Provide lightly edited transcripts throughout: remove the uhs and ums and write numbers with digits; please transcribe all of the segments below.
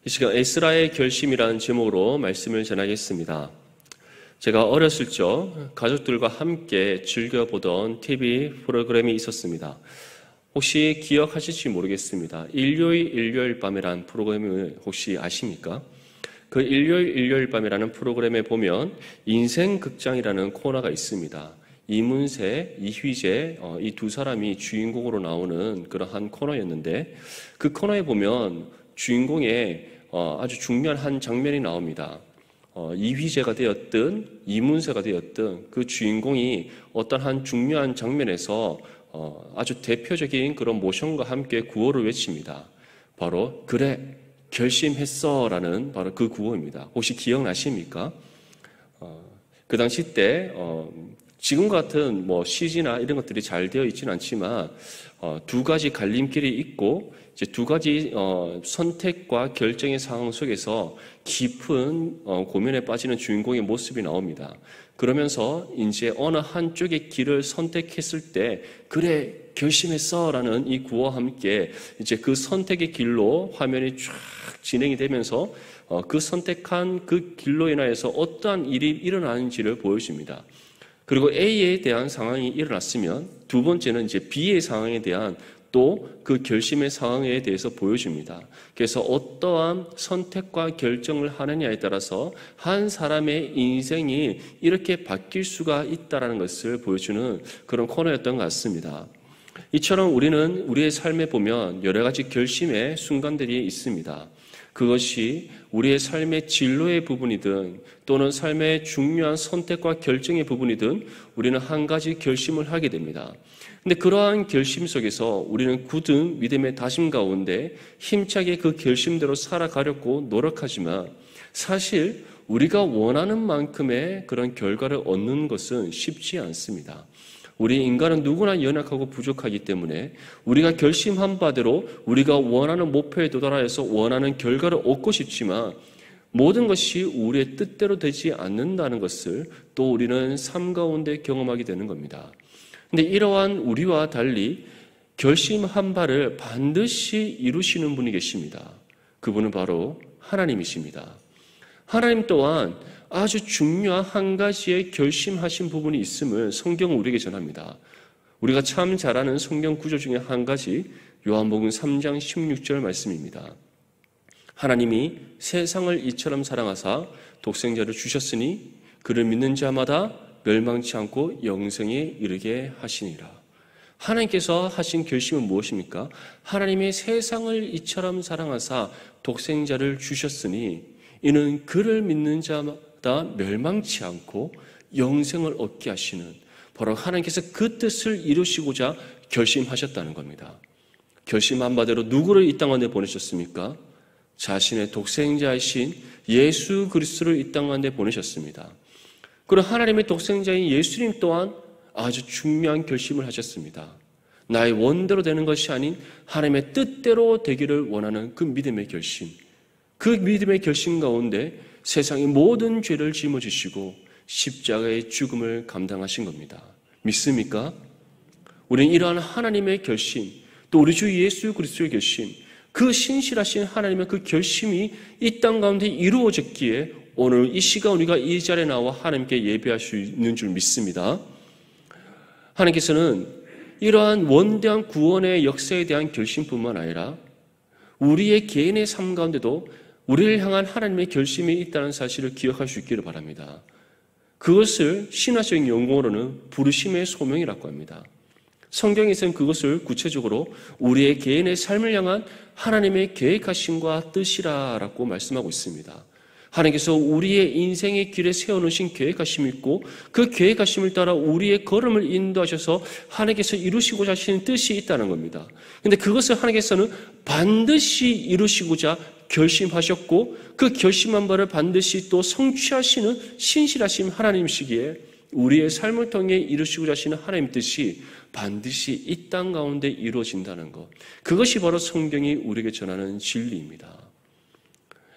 이 시간 에스라의 결심이라는 제목으로 말씀을 전하겠습니다. 제가 어렸을 적 가족들과 함께 즐겨보던 TV 프로그램이 있었습니다. 혹시 기억하실지 모르겠습니다. 일요일 밤이라는 프로그램을 혹시 아십니까? 그 일요일 밤이라는 프로그램에 보면 인생극장이라는 코너가 있습니다. 이문세, 이휘재 이 두 사람이 주인공으로 나오는 그러한 코너였는데, 그 코너에 보면 주인공의 아주 중요한 한 장면이 나옵니다. 이휘재가 되었든 이문세가 되었든 그 주인공이 어떤 한 중요한 장면에서 아주 대표적인 그런 모션과 함께 구호를 외칩니다. 바로 그래 결심했어 라는 바로 그 구호입니다. 혹시 기억나십니까? 그 당시 때 지금 같은 CG나 이런 것들이 잘 되어 있지는 않지만 두 가지 갈림길이 있고 이제 두 가지 선택과 결정의 상황 속에서 깊은 고민에 빠지는 주인공의 모습이 나옵니다. 그러면서 이제 어느 한쪽의 길을 선택했을 때 그래 결심했어 라는 이 구호와 함께 이제 그 선택의 길로 화면이 쫙 진행이 되면서 그 선택한 그 길로 인하여서 어떠한 일이 일어나는지를 보여줍니다. 그리고 A에 대한 상황이 일어났으면 두 번째는 이제 B의 상황에 대한 또 그 결심의 상황에 대해서 보여줍니다. 그래서 어떠한 선택과 결정을 하느냐에 따라서 한 사람의 인생이 이렇게 바뀔 수가 있다는 것을 보여주는 그런 코너였던 것 같습니다. 이처럼 우리는 우리의 삶에 보면 여러 가지 결심의 순간들이 있습니다. 그것이 우리의 삶의 진로의 부분이든 또는 삶의 중요한 선택과 결정의 부분이든 우리는 한 가지 결심을 하게 됩니다. 근데 그러한 결심 속에서 우리는 굳은 믿음의 다짐 가운데 힘차게 그 결심대로 살아가려고 노력하지만 사실 우리가 원하는 만큼의 그런 결과를 얻는 것은 쉽지 않습니다. 우리 인간은 누구나 연약하고 부족하기 때문에 우리가 결심한 바대로 우리가 원하는 목표에 도달하여서 원하는 결과를 얻고 싶지만 모든 것이 우리의 뜻대로 되지 않는다는 것을 또 우리는 삶 가운데 경험하게 되는 겁니다. 근데 이러한 우리와 달리 결심한 바를 반드시 이루시는 분이 계십니다. 그분은 바로 하나님이십니다. 하나님 또한 아주 중요한 한 가지의 결심하신 부분이 있음을 성경은 우리에게 전합니다. 우리가 참 잘 아는 성경 구절 중에 한 가지 요한복음 3장 16절 말씀입니다. 하나님이 세상을 이처럼 사랑하사 독생자를 주셨으니 그를 믿는 자마다 멸망치 않고 영생에 이르게 하시니라. 하나님께서 하신 결심은 무엇입니까? 하나님이 세상을 이처럼 사랑하사 독생자를 주셨으니 이는 그를 믿는 자마다 멸망치 않고 영생을 얻게 하시는, 바로 하나님께서 그 뜻을 이루시고자 결심하셨다는 겁니다. 결심한 바대로 누구를 이 땅 가운데 보내셨습니까? 자신의 독생자이신 예수 그리스도를 이 땅 가운데 보내셨습니다. 그리고 하나님의 독생자인 예수님 또한 아주 중요한 결심을 하셨습니다. 나의 원대로 되는 것이 아닌 하나님의 뜻대로 되기를 원하는 그 믿음의 결심, 그 믿음의 결심 가운데 세상의 모든 죄를 짊어지시고 십자가의 죽음을 감당하신 겁니다. 믿습니까? 우리는 이러한 하나님의 결심, 또 우리 주 예수 그리스도의 결심, 그 신실하신 하나님의 그 결심이 이 땅 가운데 이루어졌기에 오늘 이 시간 우리가 이 자리에 나와 하나님께 예배할 수 있는 줄 믿습니다. 하나님께서는 이러한 원대한 구원의 역사에 대한 결심뿐만 아니라 우리의 개인의 삶 가운데도 우리를 향한 하나님의 결심이 있다는 사실을 기억할 수 있기를 바랍니다. 그것을 신화적인 용어로는 부르심의 소명이라고 합니다. 성경에서는 그것을 구체적으로 우리의 개인의 삶을 향한 하나님의 계획하심과 뜻이라고 말씀하고 있습니다. 하나님께서 우리의 인생의 길에 세워놓으신 계획하심이 있고 그 계획하심을 따라 우리의 걸음을 인도하셔서 하나님께서 이루시고자 하시는 뜻이 있다는 겁니다. 그런데 그것을 하나님께서는 반드시 이루시고자 결심하셨고 그 결심한 바를 반드시 또 성취하시는 신실하신 하나님이시기에 우리의 삶을 통해 이루시고자 하시는 하나님 뜻이 반드시 이 땅 가운데 이루어진다는 것, 그것이 바로 성경이 우리에게 전하는 진리입니다.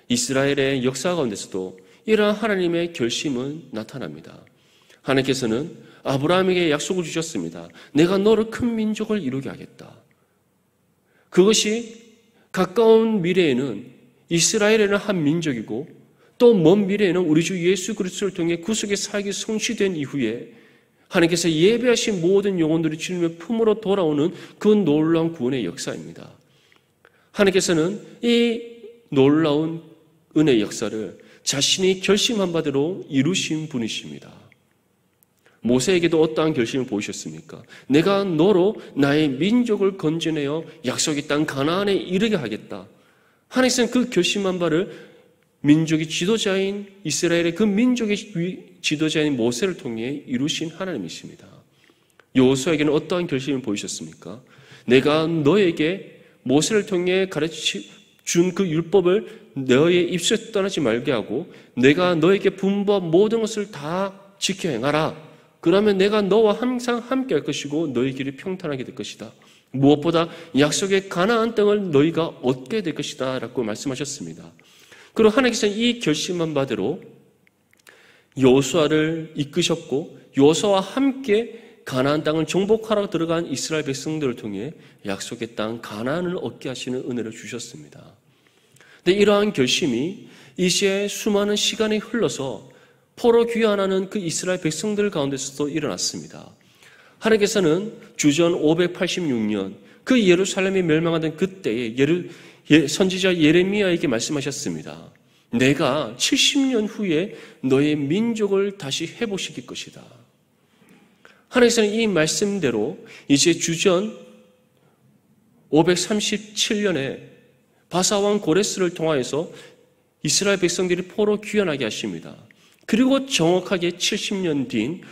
이스라엘의 역사 가운데서도 이러한 하나님의 결심은 나타납니다. 하나님께서는 아브라함에게 약속을 주셨습니다. 내가 너를 큰 민족을 이루게 하겠다. 그것이 가까운 미래에는 이스라엘에는 한 민족이고 또 먼 미래에는 우리 주 예수 그리스도를 통해 구속의 사역이 성취된 이후에 하나님께서 예배하신 모든 영혼들이 주님의 품으로 돌아오는 그 놀라운 구원의 역사입니다. 하나님께서는 이 놀라운 은혜의 역사를 자신이 결심한 바대로 이루신 분이십니다. 모세에게도 어떠한 결심을 보이셨습니까? 내가 너로 나의 민족을 건져내어 약속의 땅 가나안에 이르게 하겠다. 하나님께서는 그 결심한 바를 민족의 지도자인 이스라엘의 그 민족의 지도자인 모세를 통해 이루신 하나님이십니다. 여호수아에게는 어떠한 결심을 보이셨습니까? 내가 너에게 모세를 통해 가르쳐 준 그 율법을 너의 입술에서 떠나지 말게 하고 내가 너에게 분부한 모든 것을 다 지켜 행하라. 그러면 내가 너와 항상 함께 할 것이고 너의 길이 평탄하게 될 것이다. 무엇보다 약속의 가나안 땅을 너희가 얻게 될 것이다 라고 말씀하셨습니다. 그리고 하나님께서는 이 결심한 바대로 여호수아를 이끄셨고 여호수아와 함께 가나안 땅을 정복하러 들어간 이스라엘 백성들을 통해 약속의 땅 가나안을 얻게 하시는 은혜를 주셨습니다. 근데 이러한 결심이 이제 수많은 시간이 흘러서 포로 귀환하는 그 이스라엘 백성들 가운데서도 일어났습니다. 하나님께서는 주전 586년 그 예루살렘이 멸망하던 그때에 선지자 예레미야에게 말씀하셨습니다. 내가 70년 후에 너의 민족을 다시 회복시킬 것이다. 하나님께서는 이 말씀대로 이제 주전 537년에 바사왕 고레스를 통하여서 이스라엘 백성들이 포로 귀환하게 하십니다. 그리고 정확하게 70년 뒤인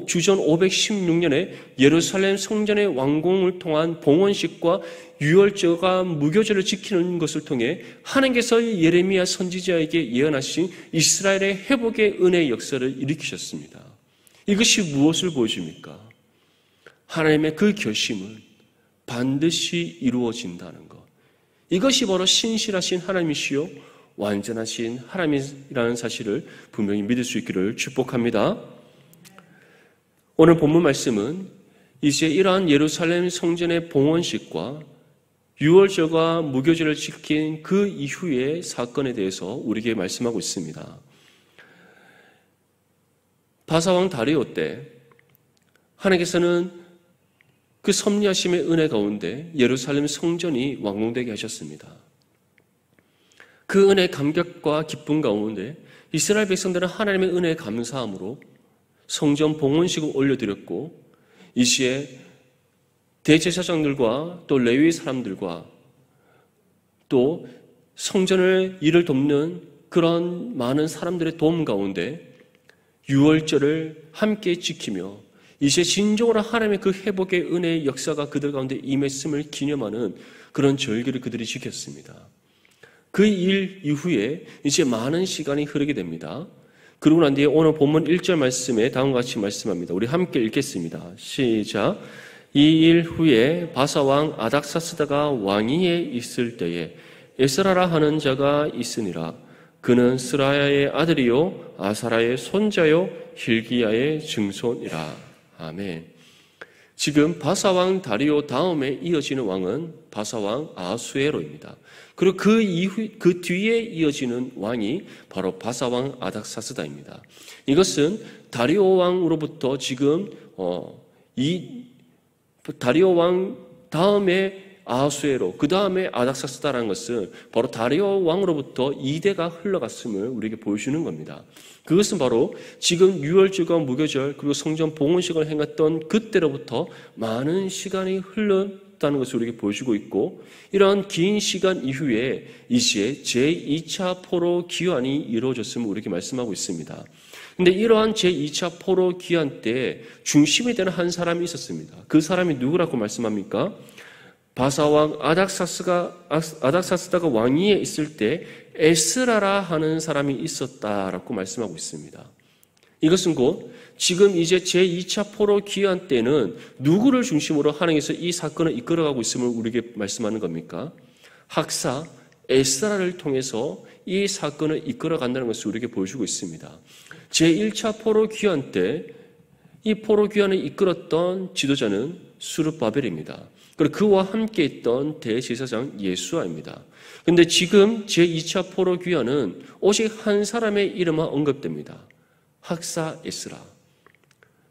주전 516년에 예루살렘 성전의 완공을 통한 봉헌식과 유월절과 무교절을 지키는 것을 통해 하나님께서 예레미야 선지자에게 예언하신 이스라엘의 회복의 은혜의 역사를 일으키셨습니다. 이것이 무엇을 보여줍니까? 하나님의 그 결심은 반드시 이루어진다는 것. 이것이 바로 신실하신 하나님이시요 완전하신 하나님이라는 사실을 분명히 믿을 수 있기를 축복합니다. 오늘 본문 말씀은 이제 이러한 예루살렘 성전의 봉헌식과 유월절과 무교절을 지킨 그 이후의 사건에 대해서 우리에게 말씀하고 있습니다. 바사왕 다리오 때 하나님께서는 그 섭리하심의 은혜 가운데 예루살렘 성전이 완공되게 하셨습니다. 그 은혜의 감격과 기쁨 가운데 이스라엘 백성들은 하나님의 은혜에 감사함으로 성전 봉헌식을 올려드렸고 이 시에 대제사장들과 또 레위 사람들과 또 성전을 일을 돕는 그런 많은 사람들의 도움 가운데 유월절을 함께 지키며 이제 진정으로 하나님의 그 회복의 은혜의 역사가 그들 가운데 임했음을 기념하는 그런 절기를 그들이 지켰습니다. 그 일 이후에 이제 많은 시간이 흐르게 됩니다. 그러고 난 뒤에 오늘 본문 1절 말씀에 다음과 같이 말씀합니다. 우리 함께 읽겠습니다. 시작. 이 일 후에 바사왕 아닥사스다가 왕위에 있을 때에 에스라라 하는 자가 있으니라. 그는 스라야의 아들이요 아사라의 손자요 hil기야의 증손이라. 아멘. 지금 바사왕 다리오 다음에 이어지는 왕은 바사왕 아수에로입니다. 그리고 그 뒤에 이어지는 왕이 바로 바사왕 아닥사스다입니다. 이것은 다리오 왕으로부터 지금 이 다리오 왕 다음에 아수에로, 그 다음에 아닥사스다라는 것은 바로 다리오 왕으로부터 2대가 흘러갔음을 우리에게 보여주는 겁니다. 그것은 바로 지금 유월절과 무교절 그리고 성전 봉헌식을 행했던 그때로부터 많은 시간이 흘렀다는 것을 우리에게 보여주고 있고, 이러한 긴 시간 이후에 이제 제2차 포로 귀환이 이루어졌음을 우리에게 말씀하고 있습니다. 그런데 이러한 제2차 포로 귀환 때 중심이 되는 한 사람이 있었습니다. 그 사람이 누구라고 말씀합니까? 바사왕 아닥사스다가 왕위에 있을 때 에스라라 하는 사람이 있었다라고 말씀하고 있습니다. 이것은 곧 지금 이제 제2차 포로 귀환 때는 누구를 중심으로 하나님께서 이 사건을 이끌어가고 있음을 우리에게 말씀하는 겁니까? 학사 에스라를 통해서 이 사건을 이끌어간다는 것을 우리에게 보여주고 있습니다. 제1차 포로 귀환 때 이 포로 귀환을 이끌었던 지도자는 스룹바벨입니다. 그리고 그와 함께 있던 대제사장 예수아입니다. 그런데 지금 제2차 포로 귀환은 오직 한 사람의 이름만 언급됩니다. 학사 에스라.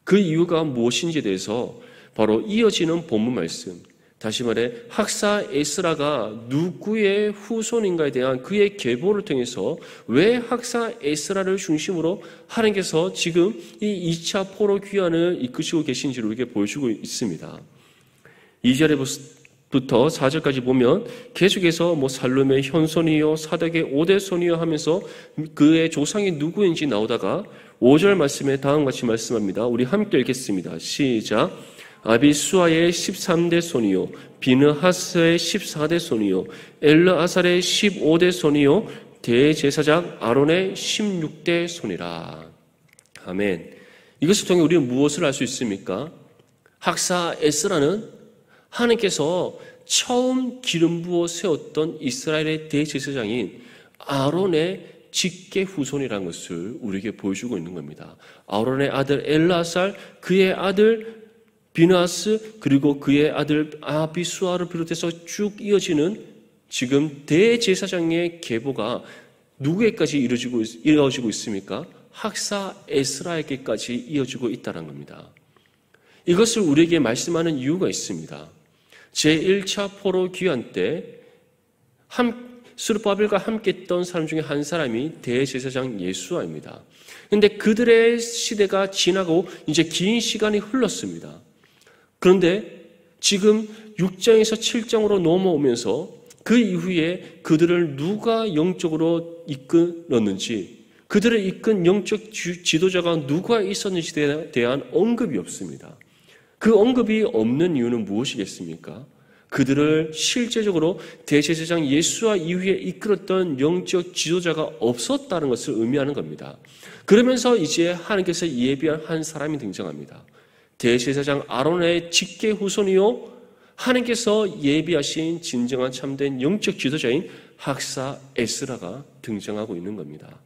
그 이유가 무엇인지에 대해서 바로 이어지는 본문 말씀, 다시 말해 학사 에스라가 누구의 후손인가에 대한 그의 계보를 통해서 왜 학사 에스라를 중심으로 하나님께서 지금 이 2차 포로 귀환을 이끄시고 계신지를 우리에게 보여주고 있습니다. 2절부터 4절까지 보면 계속해서 살룸의 현손이요 사덕의 5대손이요 하면서 그의 조상이 누구인지 나오다가 5절 말씀에 다음과 같이 말씀합니다. 우리 함께 읽겠습니다. 시작. 아비수아의 13대 손이요 비느하스의 14대 손이요 엘르아살의 15대 손이요 대제사장 아론의 16대 손이라. 아멘. 이것을 통해 우리는 무엇을 알 수 있습니까? 학사 에스라는 하나님께서 처음 기름 부어 세웠던 이스라엘의 대제사장인 아론의 직계 후손이라는 것을 우리에게 보여주고 있는 겁니다. 아론의 아들 엘르아살, 그의 아들 비느하스, 그리고 그의 아들 아비수아를 비롯해서 쭉 이어지는 지금 대제사장의 계보가 누구에게까지 이어지고 있습니까? 학사 에스라에게까지 이어지고 있다는 겁니다. 이것을 우리에게 말씀하는 이유가 있습니다. 제1차 포로 귀환 때 스룹바벨과 함께 있던 사람 중에 한 사람이 대제사장 예수아입니다. 그런데 그들의 시대가 지나고 이제 긴 시간이 흘렀습니다. 그런데 지금 6장에서 7장으로 넘어오면서 그 이후에 그들을 누가 영적으로 이끌었는지, 그들을 이끈 영적 지도자가 누가 있었는지에 대한 언급이 없습니다. 그 언급이 없는 이유는 무엇이겠습니까? 그들을 실제적으로 대제사장 예수와 이후에 이끌었던 영적 지도자가 없었다는 것을 의미하는 겁니다. 그러면서 이제 하나님께서 예비한 한 사람이 등장합니다. 대제사장 아론의 직계 후손이요 하나님께서 예비하신 진정한 참된 영적 지도자인 학사 에스라가 등장하고 있는 겁니다.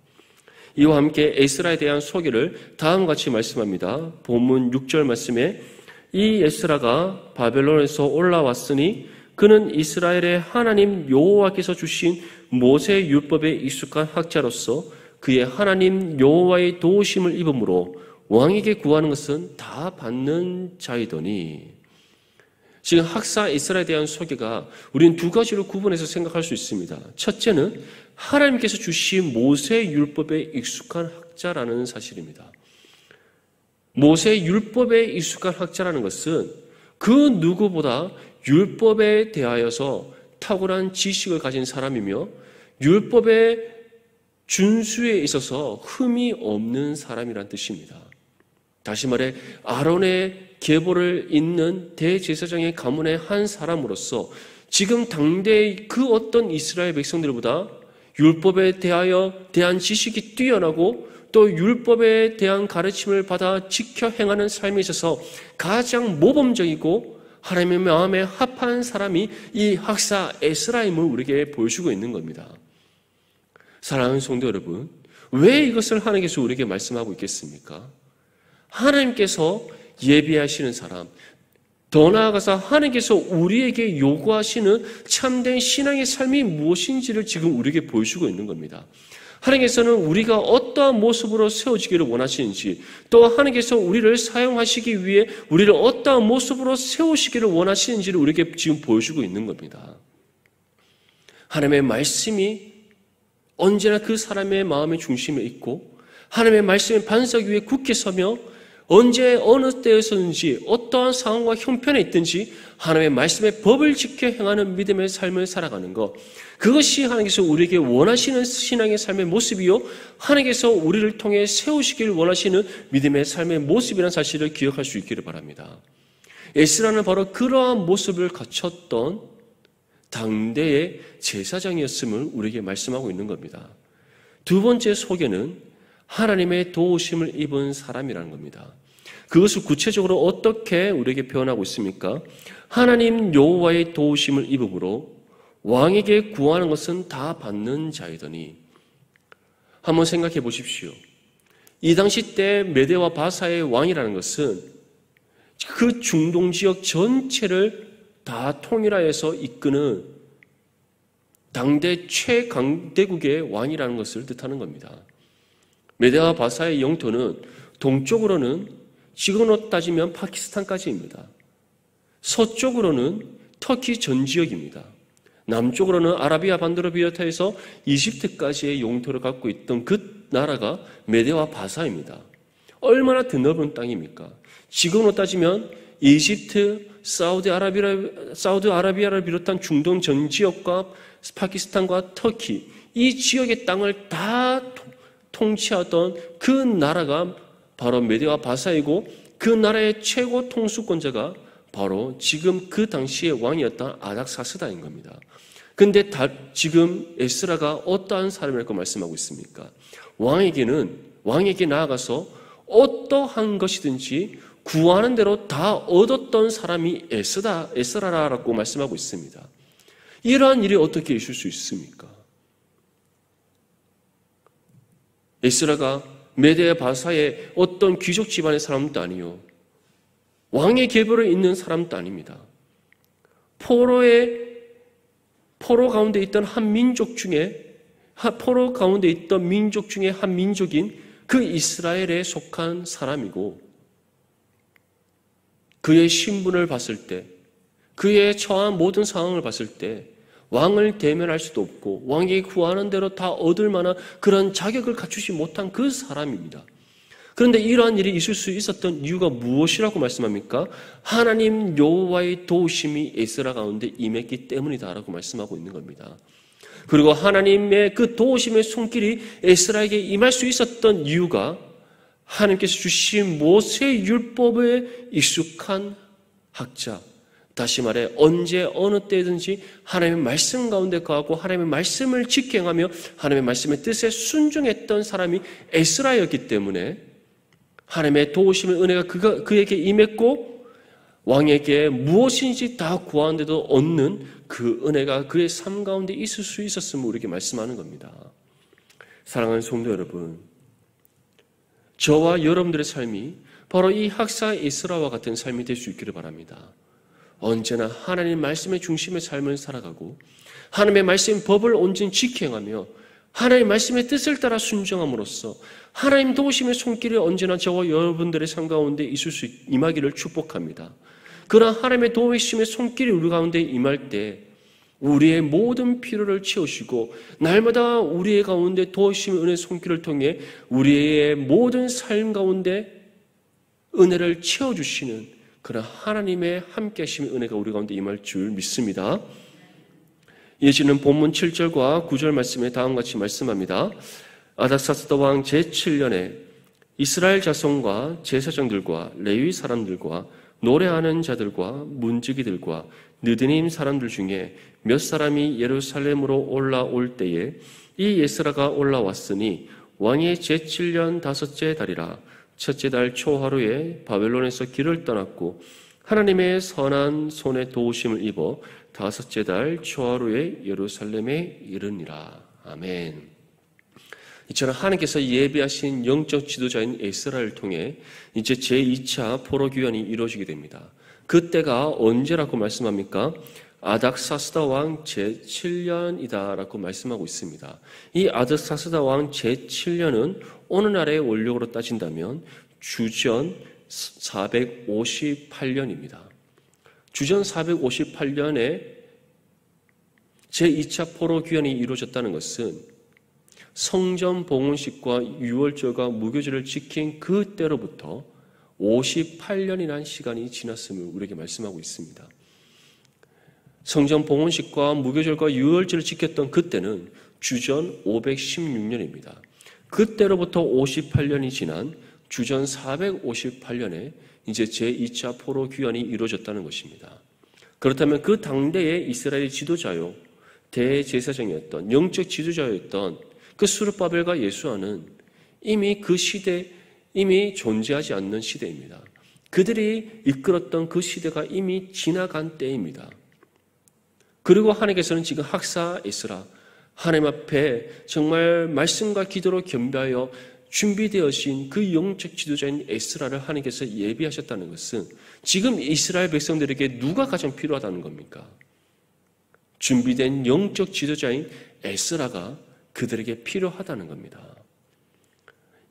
이와 함께 에스라에 대한 소개를 다음과 같이 말씀합니다. 본문 6절 말씀에 이 에스라가 바벨론에서 올라왔으니 그는 이스라엘의 하나님 여호와께서 주신 모세 율법에 익숙한 학자로서 그의 하나님 여호와의 도우심을 입음으로 왕에게 구하는 것은 다 받는 자이더니. 지금 학사 에스라에 대한 소개가 우리는 두 가지로 구분해서 생각할 수 있습니다. 첫째는 하나님께서 주신 모세 율법에 익숙한 학자라는 사실입니다. 모세 율법에 익숙한 학자라는 것은 그 누구보다 율법에 대하여서 탁월한 지식을 가진 사람이며 율법의 준수에 있어서 흠이 없는 사람이란 뜻입니다. 다시 말해 아론의 계보를 잇는 대제사장의 가문의 한 사람으로서 지금 당대의 그 어떤 이스라엘 백성들보다 율법에 대한 지식이 뛰어나고 또 율법에 대한 가르침을 받아 지켜 행하는 삶에 있어서 가장 모범적이고 하나님의 마음에 합한 사람이 이 학사 에스라임을 우리에게 보여주고 있는 겁니다. 사랑하는 성도 여러분, 왜 이것을 하나님께서 우리에게 말씀하고 있겠습니까? 하나님께서 예비하시는 사람, 더 나아가서 하나님께서 우리에게 요구하시는 참된 신앙의 삶이 무엇인지를 지금 우리에게 보여주고 있는 겁니다. 하나님께서는 우리가 어떠한 모습으로 세워지기를 원하시는지, 또 하나님께서 우리를 사용하시기 위해 우리를 어떠한 모습으로 세우시기를 원하시는지를 우리에게 지금 보여주고 있는 겁니다. 하나님의 말씀이 언제나 그 사람의 마음의 중심에 있고 하나님의 말씀의 반석 위에 굳게 서며 언제 어느 때에서든지 어떠한 상황과 형편에 있든지 하나님의 말씀의 법을 지켜 행하는 믿음의 삶을 살아가는 것, 그것이 하나님께서 우리에게 원하시는 신앙의 삶의 모습이요 하나님께서 우리를 통해 세우시기를 원하시는 믿음의 삶의 모습이라는 사실을 기억할 수 있기를 바랍니다. 에스라는 바로 그러한 모습을 갖췄던 당대의 제사장이었음을 우리에게 말씀하고 있는 겁니다. 두 번째 소개는 하나님의 도우심을 입은 사람이라는 겁니다. 그것을 구체적으로 어떻게 우리에게 표현하고 있습니까? 하나님 여호와의 도우심을 입음으로 왕에게 구하는 것은 다 받는 자이더니. 한번 생각해 보십시오. 이 당시 때 메대와 바사의 왕이라는 것은 그 중동 지역 전체를 다 통일하여서 이끄는 당대 최강대국의 왕이라는 것을 뜻하는 겁니다. 메데와 바사의 영토는 동쪽으로는 지금으로 따지면 파키스탄까지입니다. 서쪽으로는 터키 전 지역입니다. 남쪽으로는 아라비아 반도를 비롯해서 이집트까지의 영토를 갖고 있던 그 나라가 메데와 바사입니다. 얼마나 드넓은 땅입니까? 지금으로 따지면 이집트, 사우디아라비아를 비롯한 중동 전 지역과 파키스탄과 터키, 이 지역의 땅을 다 통치하던 그 나라가 바로 메데와 바사이고, 그 나라의 최고 통수권자가 바로 지금 그 당시의 왕이었던 아닥사스다인 겁니다. 그런데 지금 에스라가 어떠한 사람이라고 말씀하고 있습니까? 왕에게 나아가서 어떠한 것이든지 구하는 대로 다 얻었던 사람이 에스라라고 말씀하고 있습니다. 이러한 일이 어떻게 있을 수 있습니까? 에스라가 메데 바사의 어떤 귀족 집안의 사람도 아니요, 왕의 계보를 잇는 사람도 아닙니다. 포로 가운데 있던 한 민족 중에 한 민족인 그 이스라엘에 속한 사람이고, 그의 신분을 봤을 때, 그의 처한 모든 상황을 봤을 때 왕을 대면할 수도 없고 왕에게 구하는 대로 다 얻을 만한 그런 자격을 갖추지 못한 그 사람입니다. 그런데 이러한 일이 있을 수 있었던 이유가 무엇이라고 말씀합니까? 하나님 여호와의 도우심이 에스라 가운데 임했기 때문이다라고 말씀하고 있는 겁니다. 그리고 하나님의 그 도우심의 손길이 에스라에게 임할 수 있었던 이유가 하나님께서 주신 모세 율법에 익숙한 학자, 다시 말해 언제 어느 때든지 하나님의 말씀 가운데 거하고 하나님의 말씀을 직행하며 하나님의 말씀의 뜻에 순종했던 사람이 에스라였기 때문에 하나님의 도우심의 은혜가 그에게 임했고, 왕에게 무엇인지 다 구하는데도 얻는 그 은혜가 그의 삶 가운데 있을 수 있었음을 우리에게 말씀하는 겁니다. 사랑하는 성도 여러분, 저와 여러분들의 삶이 바로 이 학사 에스라와 같은 삶이 될 수 있기를 바랍니다. 언제나 하나님 말씀의 중심의 삶을 살아가고 하나님의 말씀 법을 온전히 직행하며 하나님 말씀의 뜻을 따라 순종함으로써 하나님 도우심의 손길이 언제나 저와 여러분들의 삶 가운데 있을 수 임하기를 축복합니다. 그러나 하나님의 도우심의 손길이 우리 가운데 임할 때 우리의 모든 필요를 채우시고 날마다 우리의 가운데 도우심의 은혜의 손길을 통해 우리의 모든 삶 가운데 은혜를 채워주시는 그런 하나님의 함께하심의 은혜가 우리 가운데 임할 줄 믿습니다. 이어지는 본문 7절과 9절 말씀에 다음과 같이 말씀합니다. 아닥사스다 왕 제7년에 이스라엘 자손과 제사장들과 레위 사람들과 노래하는 자들과 문지기들과 느드님 사람들 중에 몇 사람이 예루살렘으로 올라올 때에 이 에스라가 올라왔으니 왕의 제7년 다섯째 달이라 첫째 달 초하루에 바벨론에서 길을 떠났고 하나님의 선한 손에 도우심을 입어 다섯째 달 초하루에 예루살렘에 이르니라. 아멘. 이처럼 하나님께서 예비하신 영적 지도자인 에스라를 통해 이제 제2차 포로 귀환이 이루어지게 됩니다. 그때가 언제라고 말씀합니까? 아닥사스다 왕 제7년이다 라고 말씀하고 있습니다. 이 아닥사스다 왕 제7년은 오늘날의 원력으로 따진다면 주전 458년입니다. 주전 458년에 제2차 포로 귀환이 이루어졌다는 것은 성전 봉헌식과 유월절과 무교절을 지킨 그때로부터 58년이라는 시간이 지났음을 우리에게 말씀하고 있습니다. 성전 봉헌식과 무교절과 유월절을 지켰던 그때는 주전 516년입니다. 그때로부터 58년이 지난 주전 458년에 이제 제2차 포로 귀환이 이루어졌다는 것입니다. 그렇다면 그 당대의 이스라엘 지도자요, 대제사장이었던 영적 지도자였던 그 스룹바벨과 예수아는 이미 그 시대, 이미 존재하지 않는 시대입니다. 그들이 이끌었던 그 시대가 이미 지나간 때입니다. 그리고 하나님께서는 지금 학사 에스라, 하나님 앞에 정말 말씀과 기도로 겸비하여 준비되어진 그 영적 지도자인 에스라를 하나님께서 예비하셨다는 것은 지금 이스라엘 백성들에게 누가 가장 필요하다는 겁니까? 준비된 영적 지도자인 에스라가 그들에게 필요하다는 겁니다.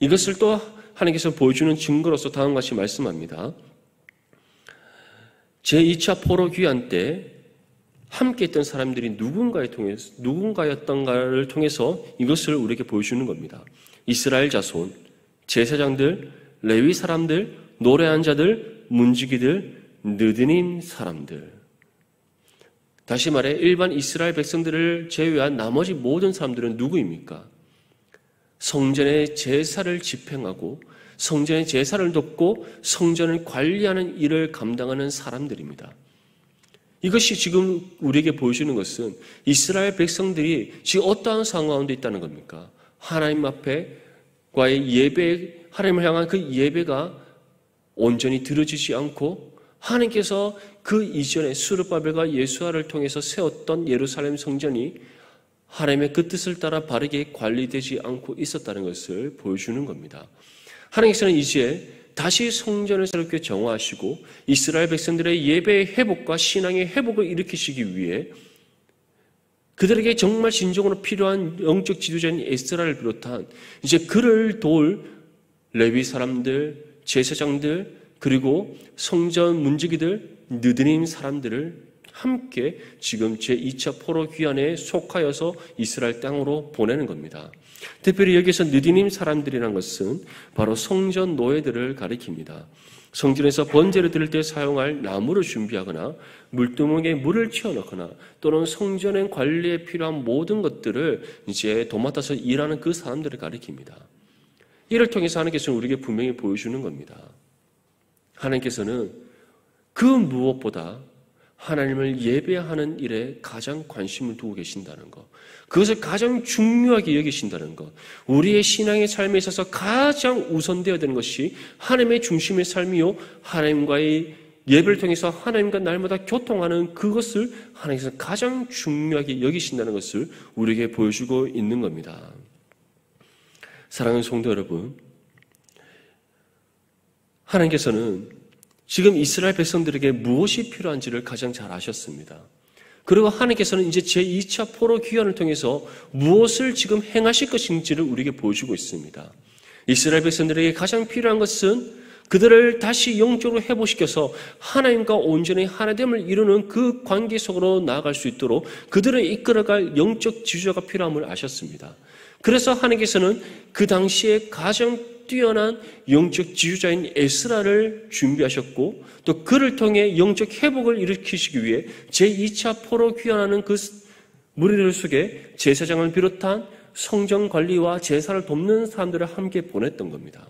이것을 또 하나님께서 보여주는 증거로서 다음과 같이 말씀합니다. 제2차 포로 귀환 때 함께 있던 사람들이 누군가였던가를 통해서 이것을 우리에게 보여주는 겁니다. 이스라엘 자손, 제사장들, 레위 사람들, 노래한 자들, 문지기들, 느드님 사람들. 다시 말해 일반 이스라엘 백성들을 제외한 나머지 모든 사람들은 누구입니까? 성전의 제사를 집행하고 성전의 제사를 돕고 성전을 관리하는 일을 감당하는 사람들입니다. 이것이 지금 우리에게 보여주는 것은 이스라엘 백성들이 지금 어떠한 상황 가운데 있다는 겁니까? 하나님 앞에과의 예배, 하나님을 향한 그 예배가 온전히 들어지지 않고 하나님께서 그 이전에 스룹바벨과 예수아를 통해서 세웠던 예루살렘 성전이 하나님의 그 뜻을 따라 바르게 관리되지 않고 있었다는 것을 보여주는 겁니다. 하나님께서는 이제 다시 성전을 새롭게 정화하시고 이스라엘 백성들의 예배의 회복과 신앙의 회복을 일으키시기 위해 그들에게 정말 진정으로 필요한 영적 지도자인 에스라를 비롯한 이제 그를 도울 레위 사람들, 제사장들, 그리고 성전 문지기들, 느드님 사람들을 함께 지금 제2차 포로 귀환에 속하여서 이스라엘 땅으로 보내는 겁니다. 특별히 여기서 느드님 사람들이라는 것은 바로 성전 노예들을 가리킵니다. 성전에서 번제를 드릴 때 사용할 나무를 준비하거나 물두멍에 물을 채워넣거나 또는 성전의 관리에 필요한 모든 것들을 이제 도맡아서 일하는 그 사람들을 가리킵니다. 이를 통해서 하나님께서는 우리에게 분명히 보여주는 겁니다. 하나님께서는 그 무엇보다 하나님을 예배하는 일에 가장 관심을 두고 계신다는 것, 그것을 가장 중요하게 여기신다는 것, 우리의 신앙의 삶에 있어서 가장 우선되어야 되는 것이 하나님의 중심의 삶이요, 하나님과의 예배를 통해서 하나님과 날마다 교통하는 그것을 하나님께서 가장 중요하게 여기신다는 것을 우리에게 보여주고 있는 겁니다. 사랑하는 성도 여러분, 하나님께서는 지금 이스라엘 백성들에게 무엇이 필요한지를 가장 잘 아셨습니다. 그리고 하나님께서는 이제 제2차 포로 귀환을 통해서 무엇을 지금 행하실 것인지를 우리에게 보여주고 있습니다. 이스라엘 백성들에게 가장 필요한 것은 그들을 다시 영적으로 회복시켜서 하나님과 온전히 하나됨을 이루는 그 관계 속으로 나아갈 수 있도록 그들을 이끌어갈 영적 지도자가 필요함을 아셨습니다. 그래서 하나님께서는 그 당시에 가장 뛰어난 영적 지도자인 에스라를 준비하셨고 또 그를 통해 영적 회복을 일으키시기 위해 제2차 포로 귀환하는 그 무리들 속에 제사장을 비롯한 성전 관리와 제사를 돕는 사람들을 함께 보냈던 겁니다.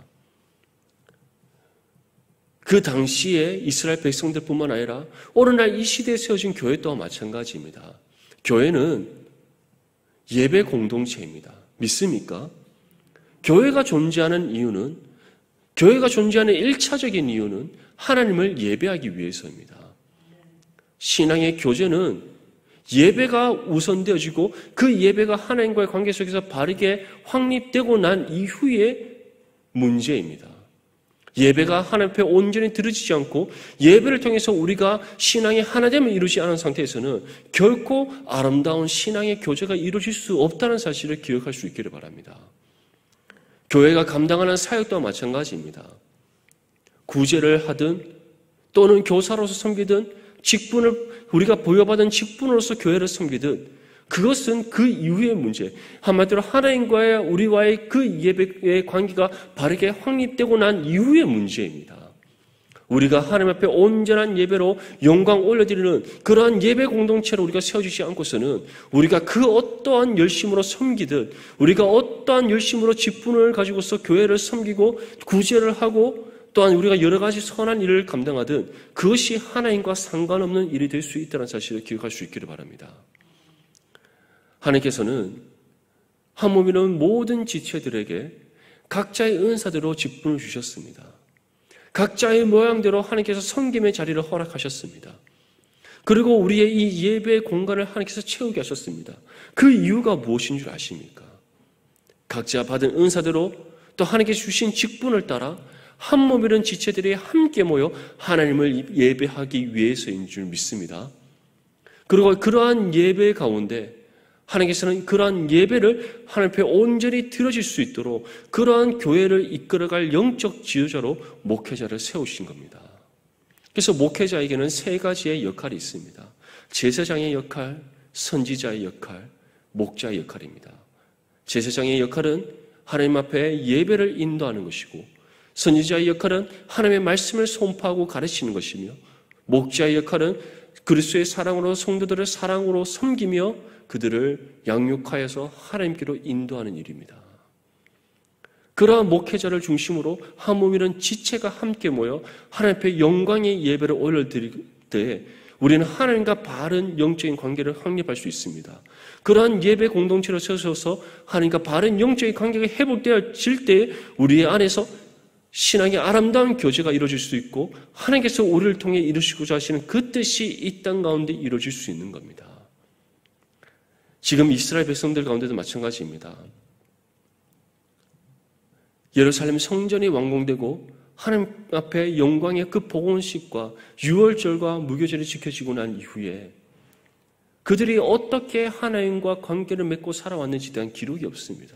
그 당시에 이스라엘 백성들뿐만 아니라 오늘날 이 시대에 세워진 교회 또한 마찬가지입니다. 교회는 예배 공동체입니다. 믿습니까? 교회가 존재하는 이유는, 교회가 존재하는 1차적인 이유는 하나님을 예배하기 위해서입니다. 신앙의 교제는 예배가 우선되어지고 그 예배가 하나님과의 관계 속에서 바르게 확립되고 난 이후의 문제입니다. 예배가 하나님 앞에 온전히 들어지지 않고 예배를 통해서 우리가 신앙의 하나됨을 이루지 않은 상태에서는 결코 아름다운 신앙의 교제가 이루어질 수 없다는 사실을 기억할 수 있기를 바랍니다. 교회가 감당하는 사역도 마찬가지입니다. 구제를 하든 또는 교사로서 섬기든 직분을 우리가 부여받은 직분으로서 교회를 섬기든 그것은 그 이후의 문제, 한마디로 하나님과의 우리와의 그 예배의 관계가 바르게 확립되고 난 이후의 문제입니다. 우리가 하나님 앞에 온전한 예배로 영광 올려드리는 그러한 예배 공동체로 우리가 세워지지 않고서는 우리가 그 어떠한 열심으로 섬기든 우리가 어떠한 열심으로 직분을 가지고서 교회를 섬기고 구제를 하고 또한 우리가 여러 가지 선한 일을 감당하든 그것이 하나님과 상관없는 일이 될 수 있다는 사실을 기억할 수 있기를 바랍니다. 하나님께서는 한 몸이는 모든 지체들에게 각자의 은사대로 직분을 주셨습니다. 각자의 모양대로 하나님께서 섬김의 자리를 허락하셨습니다. 그리고 우리의 이 예배의 공간을 하나님께서 채우게 하셨습니다. 그 이유가 무엇인 줄 아십니까? 각자 받은 은사대로 또 하나님께서 주신 직분을 따라 한 몸이란 지체들이 함께 모여 하나님을 예배하기 위해서인 줄 믿습니다. 그리고 그러한 예배 가운데 하나님께서는 그러한 예배를 하나님 앞에 온전히 드려질 수 있도록 그러한 교회를 이끌어갈 영적 지도자로 목회자를 세우신 겁니다. 그래서 목회자에게는 세 가지의 역할이 있습니다. 제사장의 역할, 선지자의 역할, 목자의 역할입니다. 제사장의 역할은 하나님 앞에 예배를 인도하는 것이고, 선지자의 역할은 하나님의 말씀을 선포하고 가르치는 것이며, 목자의 역할은 그리스도의 사랑으로 성도들을 사랑으로 섬기며 그들을 양육하여서 하나님께로 인도하는 일입니다. 그러한 목회자를 중심으로 한 몸이란 지체가 함께 모여 하나님 앞에 영광의 예배를 올려드릴 때 우리는 하나님과 바른 영적인 관계를 확립할 수 있습니다. 그러한 예배 공동체로 서셔서 하나님과 바른 영적인 관계가 회복되어질 때 우리 안에서 신앙의 아름다운 교제가 이루어질 수 있고 하나님께서 우리를 통해 이루시고자 하시는 그 뜻이 이 땅 가운데 이루어질 수 있는 겁니다. 지금 이스라엘 백성들 가운데도 마찬가지입니다. 예루살렘 성전이 완공되고 하나님 앞에 영광의 그 복원식과 유월절과 무교절이 지켜지고 난 이후에 그들이 어떻게 하나님과 관계를 맺고 살아왔는지에 대한 기록이 없습니다.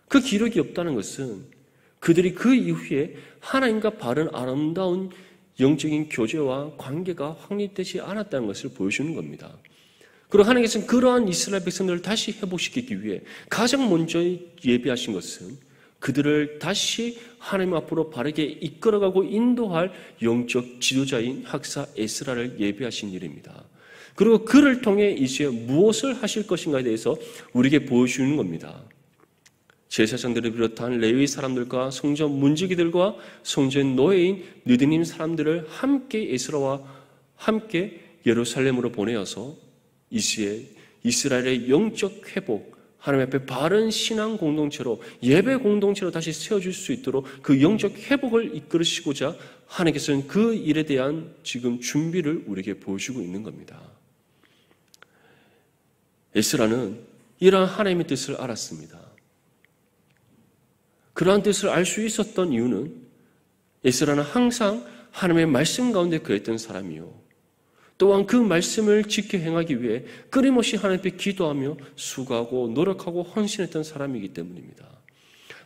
그 기록이 없다는 것은 그들이 그 이후에 하나님과 바른 아름다운 영적인 교제와 관계가 확립되지 않았다는 것을 보여주는 겁니다. 그리고 하나님께서는 그러한 이스라엘 백성들을 다시 회복시키기 위해 가장 먼저 예비하신 것은 그들을 다시 하나님 앞으로 바르게 이끌어가고 인도할 영적 지도자인 학사 에스라를 예비하신 일입니다. 그리고 그를 통해 이제 무엇을 하실 것인가에 대해서 우리에게 보여주는 겁니다. 제사장들을 비롯한 레위 사람들과 성전 문지기들과 성전 노예인 느디님 사람들을 함께 에스라와 함께 예루살렘으로 보내어서 이제 이스라엘의 영적 회복, 하나님 앞에 바른 신앙 공동체로 예배 공동체로 다시 세워줄 수 있도록 그 영적 회복을 이끌으시고자 하나님께서는 그 일에 대한 지금 준비를 우리에게 보여주고 있는 겁니다. 에스라는 이러한 하나님의 뜻을 알았습니다. 그러한 뜻을 알 수 있었던 이유는 에스라는 항상 하나님의 말씀 가운데 거했던 사람이요. 또한 그 말씀을 지켜 행하기 위해 끊임없이 하나님 앞에 기도하며 수고하고 노력하고 헌신했던 사람이기 때문입니다.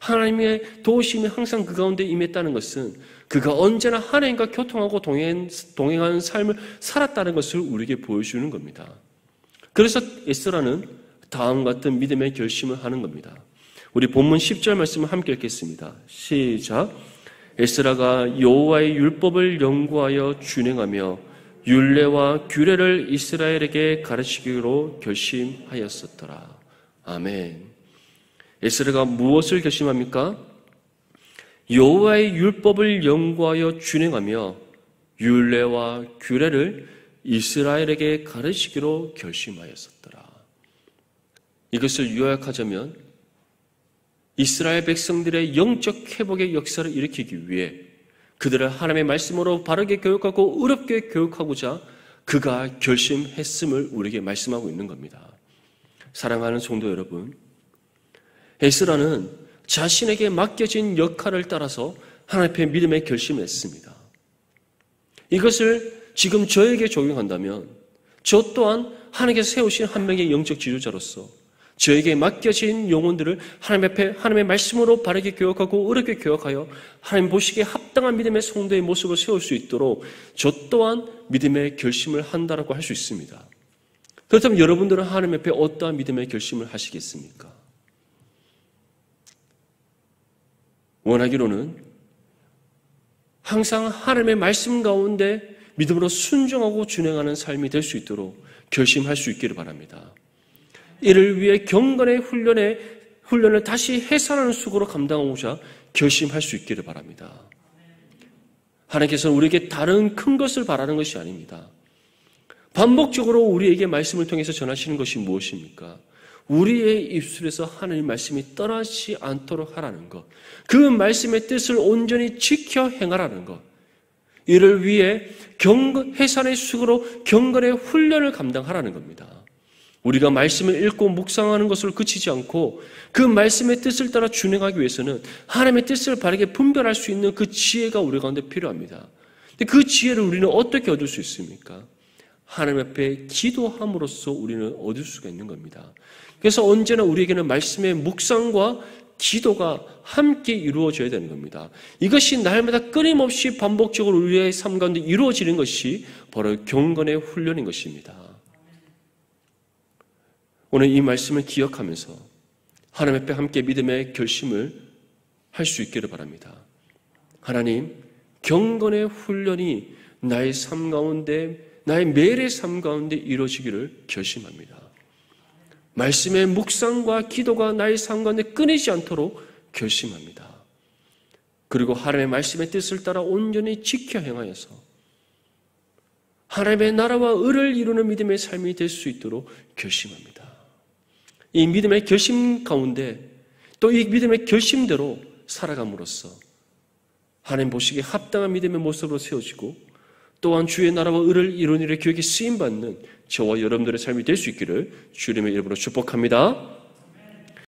하나님의 도우심이 항상 그 가운데 임했다는 것은 그가 언제나 하나님과 교통하고 동행하는 삶을 살았다는 것을 우리에게 보여주는 겁니다. 그래서 에스라는 다음과 같은 믿음의 결심을 하는 겁니다. 우리 본문 10절 말씀을 함께 읽겠습니다. 시작. 에스라가 여호와의 율법을 연구하여 준행하며 율례와 규례를 이스라엘에게 가르치기로 결심하였었더라. 아멘. 에스라가 무엇을 결심합니까? 여호와의 율법을 연구하여 준행하며 율례와 규례를 이스라엘에게 가르치기로 결심하였었더라. 이것을 요약하자면 이스라엘 백성들의 영적 회복의 역사를 일으키기 위해 그들을 하나님의 말씀으로 바르게 교육하고 의롭게 교육하고자 그가 결심했음을 우리에게 말씀하고 있는 겁니다. 사랑하는 성도 여러분, 에스라는 자신에게 맡겨진 역할을 따라서 하나님 앞에 믿음의 결심을 했습니다. 이것을 지금 저에게 적용한다면 저 또한 하나님께서 세우신 한 명의 영적 지도자로서 저에게 맡겨진 영혼들을 하나님 앞에 하나님의 말씀으로 바르게 교육하고 의롭게 교육하여 하나님 보시기에 합당한 믿음의 성도의 모습을 세울 수 있도록 저 또한 믿음의 결심을 한다라고 할 수 있습니다. 그렇다면 여러분들은 하나님 앞에 어떠한 믿음의 결심을 하시겠습니까? 원하기로는 항상 하나님의 말씀 가운데 믿음으로 순종하고 준행하는 삶이 될 수 있도록 결심할 수 있기를 바랍니다. 이를 위해 경건의 훈련을 다시 해산하는 수고로 감당하고자 결심할 수 있기를 바랍니다. 하나님께서는 우리에게 다른 큰 것을 바라는 것이 아닙니다. 반복적으로 우리에게 말씀을 통해서 전하시는 것이 무엇입니까? 우리의 입술에서 하나님 말씀이 떠나지 않도록 하라는 것, 그 말씀의 뜻을 온전히 지켜 행하라는 것, 이를 위해 해산의 수고로 경건의 훈련을 감당하라는 겁니다. 우리가 말씀을 읽고 묵상하는 것을 그치지 않고 그 말씀의 뜻을 따라 준행하기 위해서는 하나님의 뜻을 바르게 분별할 수 있는 그 지혜가 우리 가운데 필요합니다. 근데 그 지혜를 우리는 어떻게 얻을 수 있습니까? 하나님 앞에 기도함으로써 우리는 얻을 수가 있는 겁니다. 그래서 언제나 우리에게는 말씀의 묵상과 기도가 함께 이루어져야 되는 겁니다. 이것이 날마다 끊임없이 반복적으로 우리의 삶 가운데 이루어지는 것이 바로 경건의 훈련인 것입니다. 오늘 이 말씀을 기억하면서 하나님 앞에 함께 믿음의 결심을 할 수 있기를 바랍니다. 하나님, 경건의 훈련이 나의 삶 가운데, 나의 매일의 삶 가운데 이루어지기를 결심합니다. 말씀의 묵상과 기도가 나의 삶 가운데 끊이지 않도록 결심합니다. 그리고 하나님의 말씀의 뜻을 따라 온전히 지켜 행하여서 하나님의 나라와 의를 이루는 믿음의 삶이 될 수 있도록 결심합니다. 이 믿음의 결심 가운데 또 이 믿음의 결심대로 살아감으로써 하나님 보시기에 합당한 믿음의 모습으로 세워지고 또한 주의 나라와 의를 이루는 일에 교육에 쓰임받는 저와 여러분들의 삶이 될 수 있기를 주님의 이름으로 축복합니다.